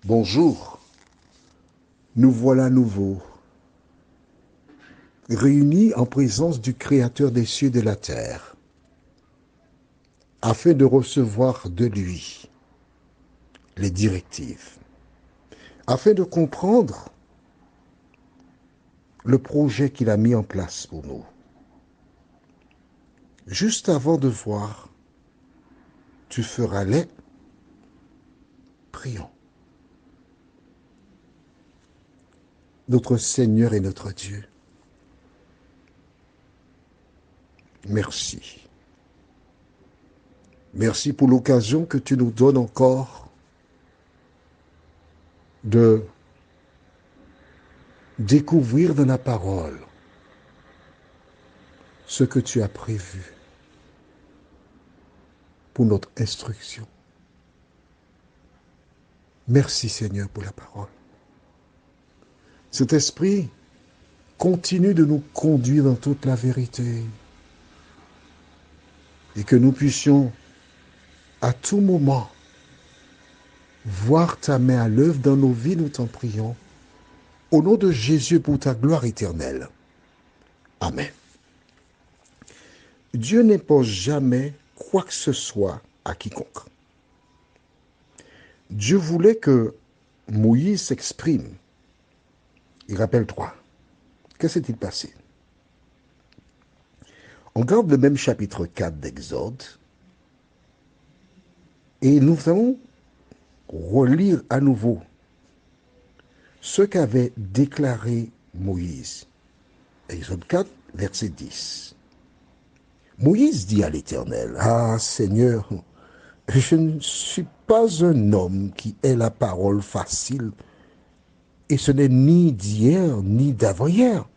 Bonjour, nous voilà nouveaux, réunis en présence du Créateur des cieux et de la terre, afin de recevoir de lui les directives, afin de comprendre le projet qu'il a mis en place pour nous. Juste avant de voir, tu feras les prions. Notre Seigneur et notre Dieu, merci. Merci pour l'occasion que tu nous donnes encore de découvrir dans la parole ce que tu as prévu pour notre instruction. Merci Seigneur pour la parole. Cet esprit continue de nous conduire dans toute la vérité et que nous puissions à tout moment voir ta main à l'œuvre dans nos vies, nous t'en prions. Au nom de Jésus pour ta gloire éternelle. Amen. Dieu n'impose jamais quoi que ce soit à quiconque. Dieu voulait que Moïse s'exprime. Et rappelle-toi, que s'est-il passé? On regarde le même chapitre 4 d'Exode et nous allons relire à nouveau ce qu'avait déclaré Moïse. Exode 4, verset 10. Moïse dit à l'Éternel, « Ah Seigneur, je ne suis pas un homme qui ait la parole facile, et ce n'est ni d'hier ni d'avant-hier,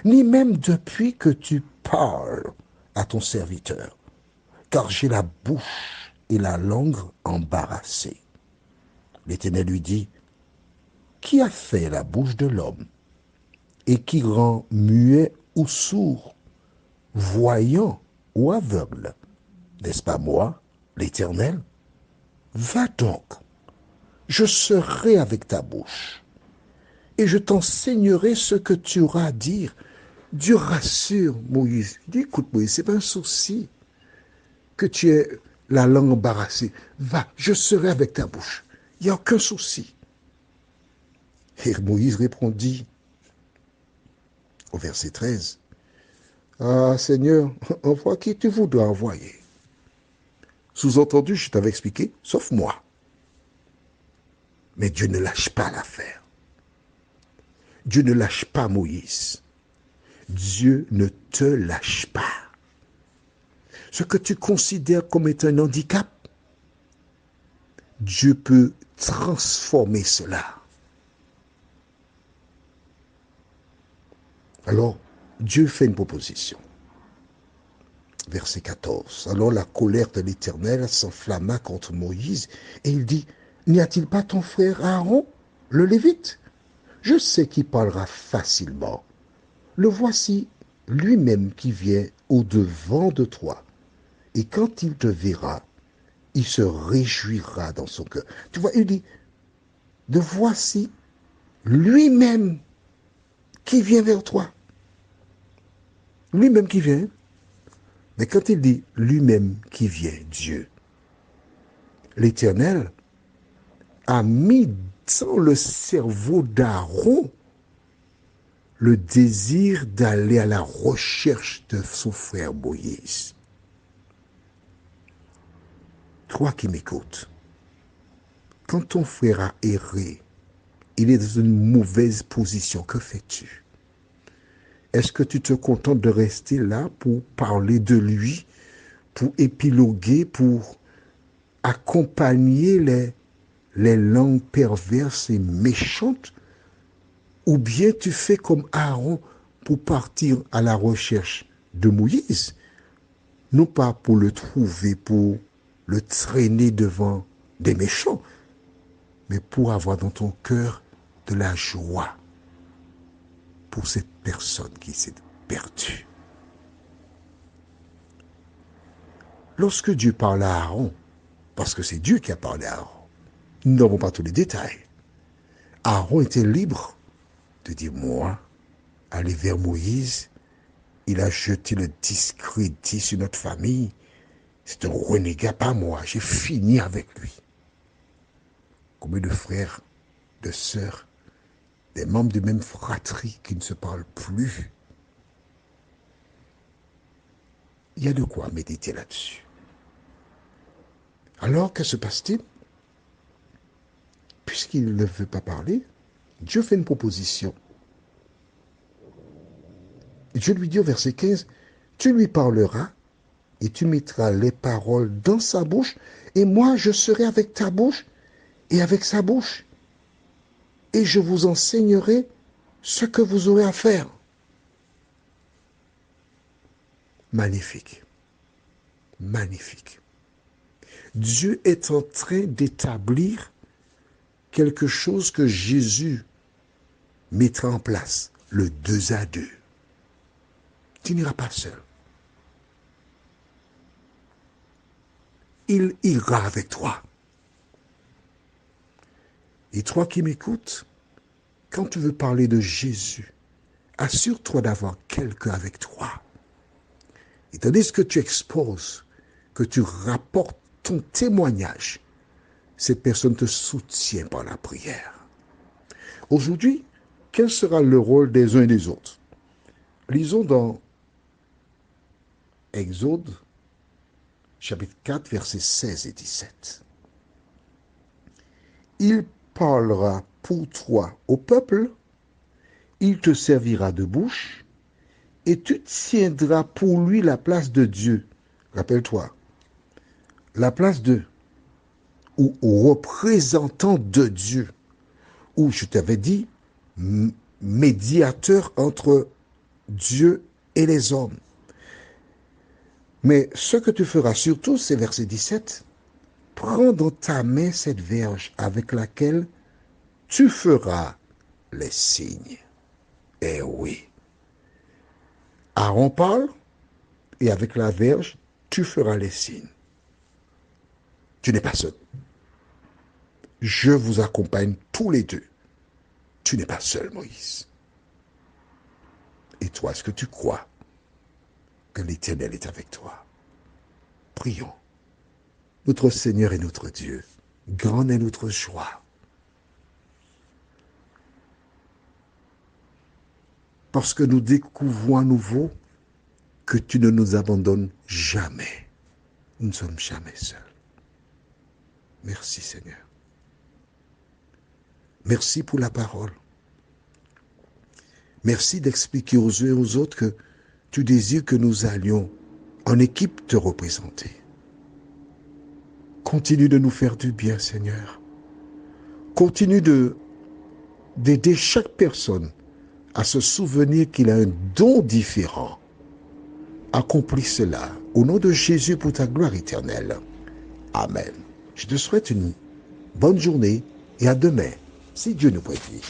ni même depuis que tu parles à ton serviteur, car j'ai la bouche et la langue embarrassées. » L'Éternel lui dit, « Qui a fait la bouche de l'homme et qui rend muet ou sourd, voyant ou aveugle? N'est-ce pas moi, l'Éternel? Va donc, je serai avec ta bouche, et je t'enseignerai ce que tu auras à dire. » Dieu rassure Moïse. Il dit, écoute Moïse, c'est pas un souci que tu aies la langue embarrassée. Va, je serai avec ta bouche. Il n'y a aucun souci. Et Moïse répondit au verset 13, « Ah Seigneur, envoie qui tu voudras envoyer. » Sous-entendu, je t'avais expliqué, sauf moi. Mais Dieu ne lâche pas l'affaire. Dieu ne lâche pas Moïse. Dieu ne te lâche pas. Ce que tu considères comme étant un handicap, Dieu peut transformer cela. Alors, Dieu fait une proposition. Verset 14. Alors la colère de l'Éternel s'enflamma contre Moïse et il dit, « N'y a-t-il pas ton frère Aaron, le Lévite? Je sais qu'il parlera facilement. Le voici lui-même qui vient au-devant de toi. Et quand il te verra, il se réjouira dans son cœur. » Tu vois, il dit, « De voici lui-même qui vient vers toi. » Lui-même qui vient. Mais quand il dit lui-même qui vient, Dieu, l'Éternel a mis dans le cerveau d'Aaron le désir d'aller à la recherche de son frère Moïse. Toi qui m'écoutes, quand ton frère a erré, il est dans une mauvaise position, que fais-tu? Est-ce que tu te contentes de rester là pour parler de lui, pour épiloguer, pour accompagner les langues perverses et méchantes? Ou bien tu fais comme Aaron pour partir à la recherche de Moïse, non pas pour le trouver, pour le traîner devant des méchants, mais pour avoir dans ton cœur de la joie pour cette personne qui s'est perdue. Lorsque Dieu parle à Aaron, parce que c'est Dieu qui a parlé à Aaron, nous n'avons pas tous les détails, Aaron était libre de dire, moi, aller vers Moïse, il a jeté le discrédit sur notre famille. C'est un renégat, pas moi. J'ai fini avec lui. Combien de frères, de sœurs, des membres de même fratrie qui ne se parlent plus. Il y a de quoi méditer là-dessus. Alors, que se passe-t-il? Puisqu'il ne veut pas parler, Dieu fait une proposition. Dieu lui dit au verset 15, « Tu lui parleras et tu mettras les paroles dans sa bouche, et moi je serai avec ta bouche et avec sa bouche, et je vous enseignerai ce que vous aurez à faire. » Magnifique. Magnifique. Dieu est en train d'établir quelque chose que Jésus mettra en place, le 2 à 2. Tu n'iras pas seul. Il ira avec toi. Et toi qui m'écoutes, quand tu veux parler de Jésus, assure-toi d'avoir quelqu'un avec toi. Et tandis que tu exposes, que tu rapportes ton témoignage, cette personne te soutient par la prière. Aujourd'hui, quel sera le rôle des uns et des autres? Lisons dans Exode, chapitre 4, versets 16 et 17. Il parlera pour toi au peuple, il te servira de bouche, et tu tiendras pour lui la place de Dieu. Rappelle-toi, la place de, ou représentant de Dieu, ou je t'avais dit, médiateur entre Dieu et les hommes. Mais ce que tu feras surtout, c'est verset 17, prends dans ta main cette verge avec laquelle tu feras les signes. Eh oui. Aaron parle, et avec la verge, tu feras les signes. Tu n'es pas seul. Je vous accompagne tous les deux. Tu n'es pas seul, Moïse. Et toi, est-ce que tu crois que l'Éternel est avec toi? Prions. Notre Seigneur et notre Dieu, grande est notre joie. Parce que nous découvrons à nouveau que tu ne nous abandonnes jamais. Nous ne sommes jamais seuls. Merci Seigneur. Merci pour la parole. Merci d'expliquer aux uns et aux autres que tu désires que nous allions en équipe te représenter. Continue de nous faire du bien, Seigneur. Continue d'aider chaque personne à se souvenir qu'il a un don différent. Accomplis cela au nom de Jésus pour ta gloire éternelle. Amen. Je te souhaite une bonne journée et à demain, si Dieu nous prédit.